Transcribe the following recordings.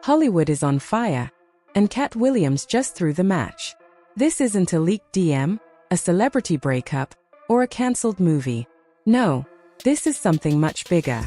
Hollywood is on fire, and Katt Williams just threw the match. This isn't a leaked DM, a celebrity breakup, or a cancelled movie. No, this is something much bigger.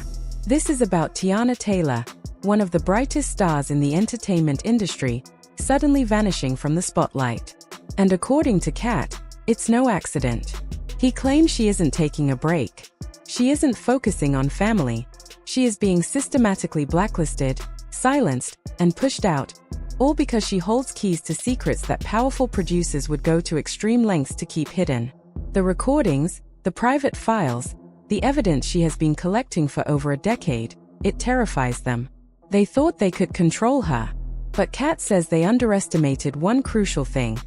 This is about Teyana Taylor, one of the brightest stars in the entertainment industry, suddenly vanishing from the spotlight. And according to Katt, it's no accident. He claims she isn't taking a break. She isn't focusing on family. She is being systematically blacklisted, silenced, and pushed out, all because she holds keys to secrets that powerful producers would go to extreme lengths to keep hidden. The recordings, the private files, the evidence she has been collecting for over a decade, it terrifies them. They thought they could control her. But Katt says they underestimated one crucial thing.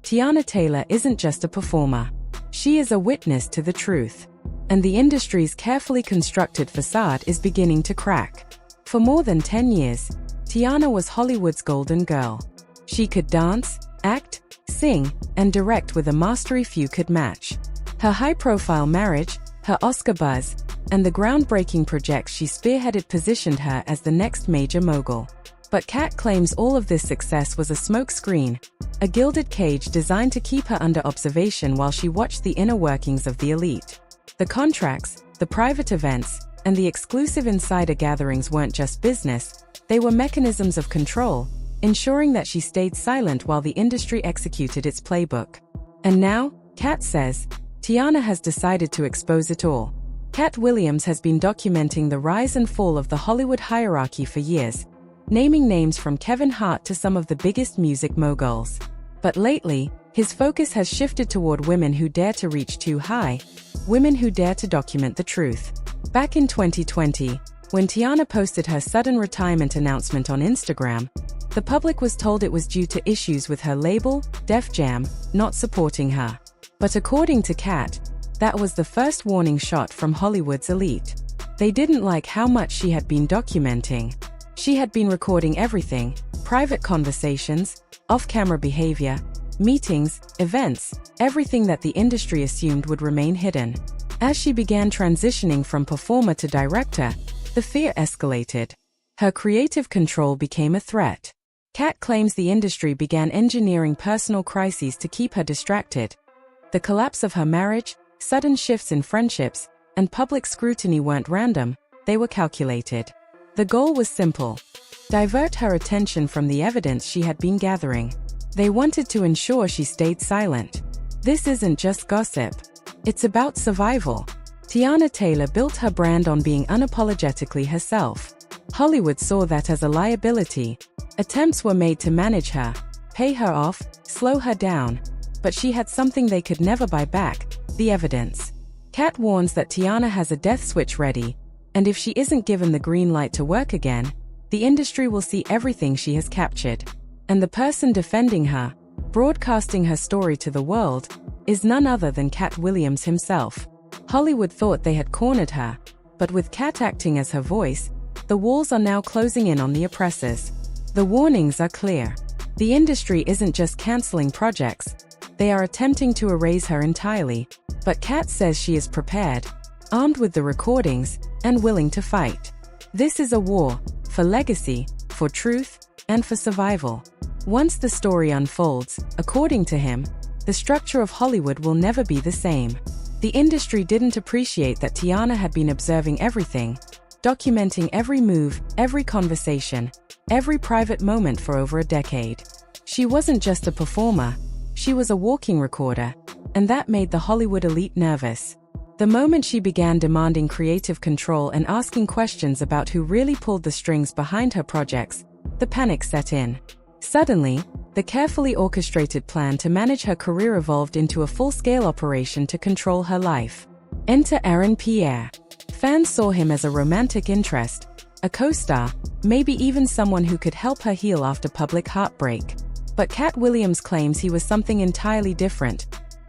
Teyana Taylor isn't just a performer. She is a witness to the truth. And the industry's carefully constructed facade is beginning to crack. For more than 10 years, Teyana was Hollywood's golden girl. She could dance, act, sing, and direct with a mastery few could match. Her high-profile marriage, her Oscar buzz, and the groundbreaking projects she spearheaded positioned her as the next major mogul. But Katt claims all of this success was a smokescreen, a gilded cage designed to keep her under observation while she watched the inner workings of the elite. The contracts, the private events, and the exclusive insider gatherings weren't just business, they were mechanisms of control, ensuring that she stayed silent while the industry executed its playbook. And now, Katt says, Teyana has decided to expose it all. Katt Williams has been documenting the rise and fall of the Hollywood hierarchy for years, naming names from Kevin Hart to some of the biggest music moguls. But lately, his focus has shifted toward women who dare to reach too high, women who dare to document the truth. Back in 2020, when Teyana posted her sudden retirement announcement on Instagram, the public was told it was due to issues with her label, Def Jam, not supporting her. But according to Katt, that was the first warning shot from Hollywood's elite. They didn't like how much she had been documenting. She had been recording everything: private conversations, off-camera behavior, meetings, events, everything that the industry assumed would remain hidden. As she began transitioning from performer to director, the fear escalated. Her creative control became a threat. Katt claims the industry began engineering personal crises to keep her distracted. The collapse of her marriage, sudden shifts in friendships, and public scrutiny weren't random, they were calculated. The goal was simple: divert her attention from the evidence she had been gathering. They wanted to ensure she stayed silent. This isn't just gossip. It's about survival. Teyana Taylor built her brand on being unapologetically herself. Hollywood saw that as a liability. Attempts were made to manage her, pay her off, slow her down. But she had something they could never buy back: the evidence. Katt warns that Teyana has a death switch ready, and if she isn't given the green light to work again, the industry will see everything she has captured. And the person defending her, broadcasting her story to the world, is none other than Katt Williams himself. Hollywood thought they had cornered her, but with Katt acting as her voice, the walls are now closing in on the oppressors. The warnings are clear. The industry isn't just canceling projects, they are attempting to erase her entirely. But Katt says she is prepared, armed with the recordings, and willing to fight. This is a war, for legacy, for truth, and for survival. Once the story unfolds, according to him, the structure of Hollywood will never be the same. The industry didn't appreciate that Teyana had been observing everything, documenting every move, every conversation, every private moment for over a decade. She wasn't just a performer, she was a walking recorder, and that made the Hollywood elite nervous. The moment she began demanding creative control and asking questions about who really pulled the strings behind her projects, the panic set in. Suddenly, the carefully orchestrated plan to manage her career evolved into a full-scale operation to control her life. Enter Aaron Pierre. Fans saw him as a romantic interest, a co-star, maybe even someone who could help her heal after public heartbreak. But Katt Williams claims he was something entirely different: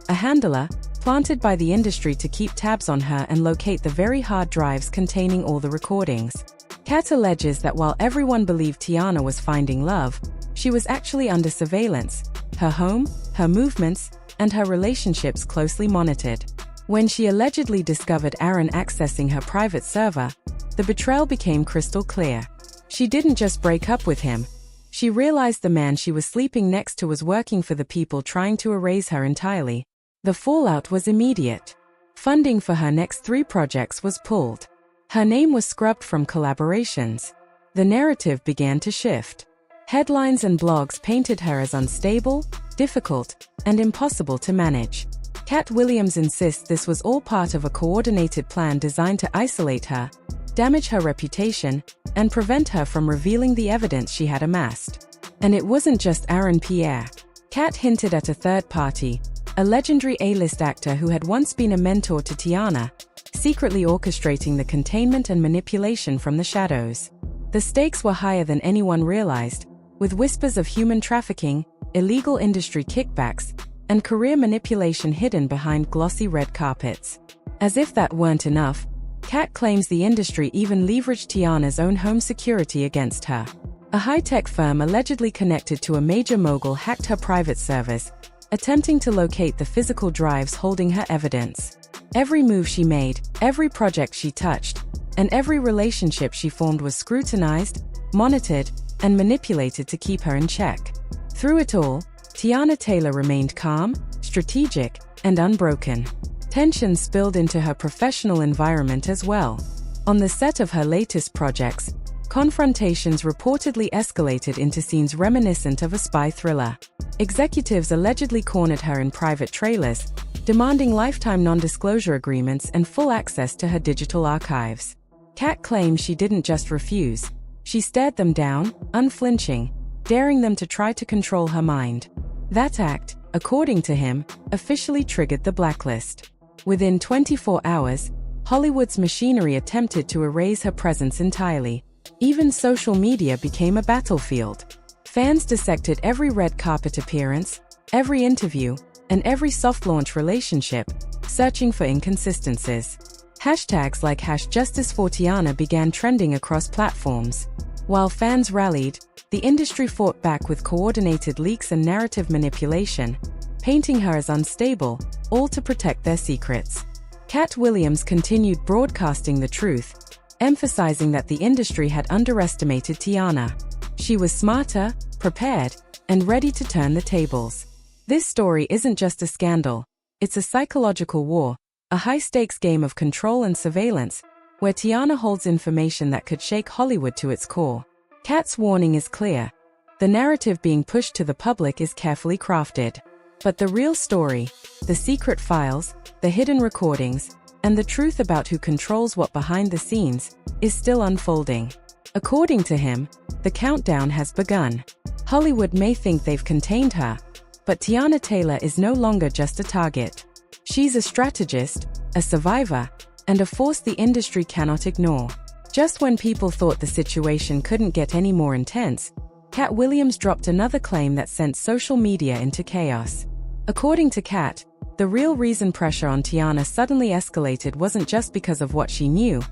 a handler, planted by the industry to keep tabs on her and locate the very hard drives containing all the recordings. Katt alleges that while everyone believed Teyana was finding love, she was actually under surveillance, her home, her movements, and her relationships closely monitored. When she allegedly discovered Aaron accessing her private server, the betrayal became crystal clear. She didn't just break up with him, She realized the man she was sleeping next to was working for the people trying to erase her entirely. The fallout was immediate. Funding for her next 3 projects was pulled. Her name was scrubbed from collaborations. The narrative began to shift. Headlines and blogs painted her as unstable, difficult, and impossible to manage. Katt Williams insists this was all part of a coordinated plan designed to isolate her, damage her reputation, and prevent her from revealing the evidence she had amassed. And it wasn't just Aaron Pierre. Katt hinted at a third party, a legendary A-list actor who had once been a mentor to Teyana, secretly orchestrating the containment and manipulation from the shadows. The stakes were higher than anyone realized, with whispers of human trafficking, illegal industry kickbacks, and career manipulation hidden behind glossy red carpets. As if that weren't enough, Katt claims the industry even leveraged Teyana's own home security against her. A high-tech firm allegedly connected to a major mogul hacked her private servers, attempting to locate the physical drives holding her evidence. Every move she made, every project she touched, and every relationship she formed was scrutinized, monitored, and manipulated to keep her in check. Through it all, Teyana Taylor remained calm, strategic, and unbroken. Tension spilled into her professional environment as well. On the set of her latest projects, confrontations reportedly escalated into scenes reminiscent of a spy thriller. Executives allegedly cornered her in private trailers, demanding lifetime non-disclosure agreements and full access to her digital archives. Katt claims she didn't just refuse. She stared them down, unflinching, daring them to try to control her mind. That act, according to him, officially triggered the blacklist. Within 24 hours, Hollywood's machinery attempted to erase her presence entirely. Even social media became a battlefield. Fans dissected every red carpet appearance, every interview, and every soft launch relationship, searching for inconsistencies. Hashtags like #JusticeForTeyana began trending across platforms. While fans rallied, the industry fought back with coordinated leaks and narrative manipulation, painting her as unstable, all to protect their secrets. Katt Williams continued broadcasting the truth, emphasizing that the industry had underestimated Teyana. She was smarter, prepared, and ready to turn the tables. This story isn't just a scandal, it's a psychological war, a high-stakes game of control and surveillance, where Teyana holds information that could shake Hollywood to its core. Katt's warning is clear. The narrative being pushed to the public is carefully crafted. But the real story, the secret files, the hidden recordings, and the truth about who controls what behind the scenes, is still unfolding. According to him, the countdown has begun. Hollywood may think they've contained her, but Teyana Taylor is no longer just a target. She's a strategist, a survivor, and a force the industry cannot ignore. Just when people thought the situation couldn't get any more intense, Katt Williams dropped another claim that sent social media into chaos. According to Katt, the real reason pressure on Teyana suddenly escalated wasn't just because of what she knew,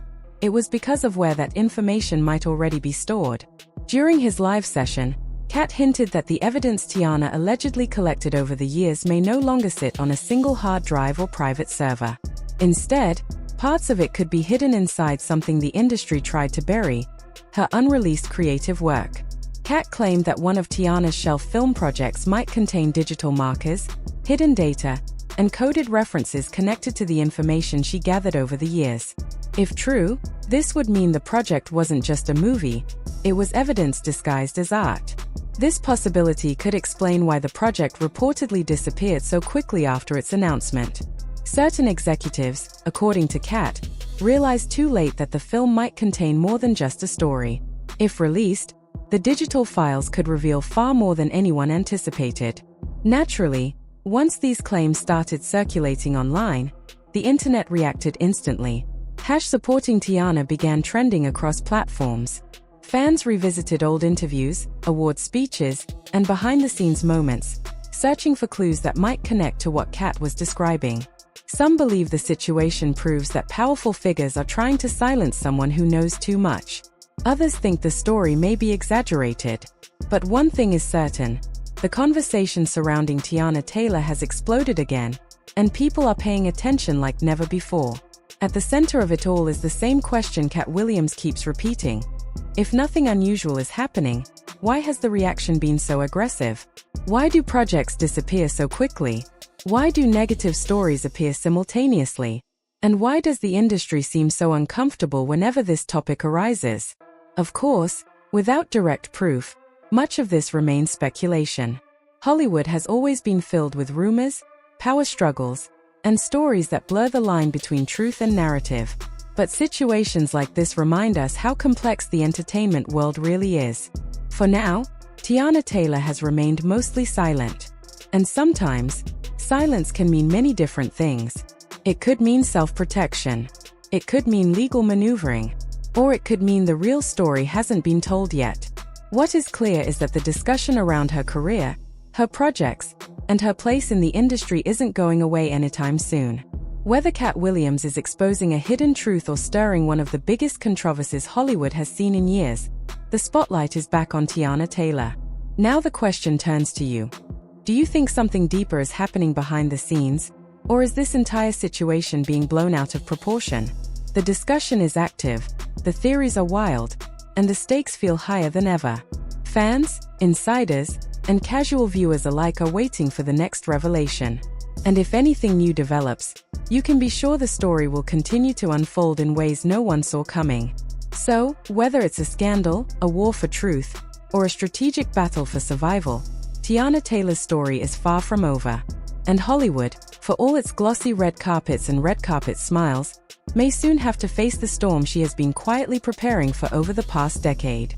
it was because of where that information might already be stored. During his live session, Katt hinted that the evidence Teyana allegedly collected over the years may no longer sit on a single hard drive or private server. Instead, parts of it could be hidden inside something the industry tried to bury, her unreleased creative work. Katt claimed that one of Teyana's shelf film projects might contain digital markers, hidden data, and coded references connected to the information she gathered over the years. If true, this would mean the project wasn't just a movie, it was evidence disguised as art. This possibility could explain why the project reportedly disappeared so quickly after its announcement. Certain executives, according to Katt, realized too late that the film might contain more than just a story. If released, the digital files could reveal far more than anyone anticipated. Naturally, once these claims started circulating online, the internet reacted instantly. #supporting Teyana began trending across platforms. Fans revisited old interviews, award speeches, and behind-the-scenes moments, searching for clues that might connect to what Katt was describing. Some believe the situation proves that powerful figures are trying to silence someone who knows too much. Others think the story may be exaggerated. But one thing is certain, the conversation surrounding Teyana Taylor has exploded again, and people are paying attention like never before. At the center of it all is the same question Katt Williams keeps repeating. If nothing unusual is happening, Why has the reaction been so aggressive? Why do projects disappear so quickly? Why do negative stories appear simultaneously? And why does the industry seem so uncomfortable whenever this topic arises? Of course, without direct proof, much of this remains speculation. Hollywood has always been filled with rumors, power struggles, and stories that blur the line between truth and narrative. But situations like this remind us how complex the entertainment world really is. For now, Teyana Taylor has remained mostly silent. And sometimes, silence can mean many different things. It could mean self-protection. It could mean legal maneuvering. Or it could mean the real story hasn't been told yet. What is clear is that the discussion around her career, her projects, and her place in the industry isn't going away anytime soon. Whether Katt Williams is exposing a hidden truth or stirring one of the biggest controversies Hollywood has seen in years, the spotlight is back on Teyana Taylor. Now the question turns to you. Do you think something deeper is happening behind the scenes, or is this entire situation being blown out of proportion? The discussion is active, the theories are wild, and the stakes feel higher than ever. Fans, insiders, and casual viewers alike are waiting for the next revelation. And if anything new develops, you can be sure the story will continue to unfold in ways no one saw coming. So, whether it's a scandal, a war for truth, or a strategic battle for survival, Teyana Taylor's story is far from over. And Hollywood, for all its glossy red carpets and red carpet smiles, may soon have to face the storm she has been quietly preparing for over the past decade.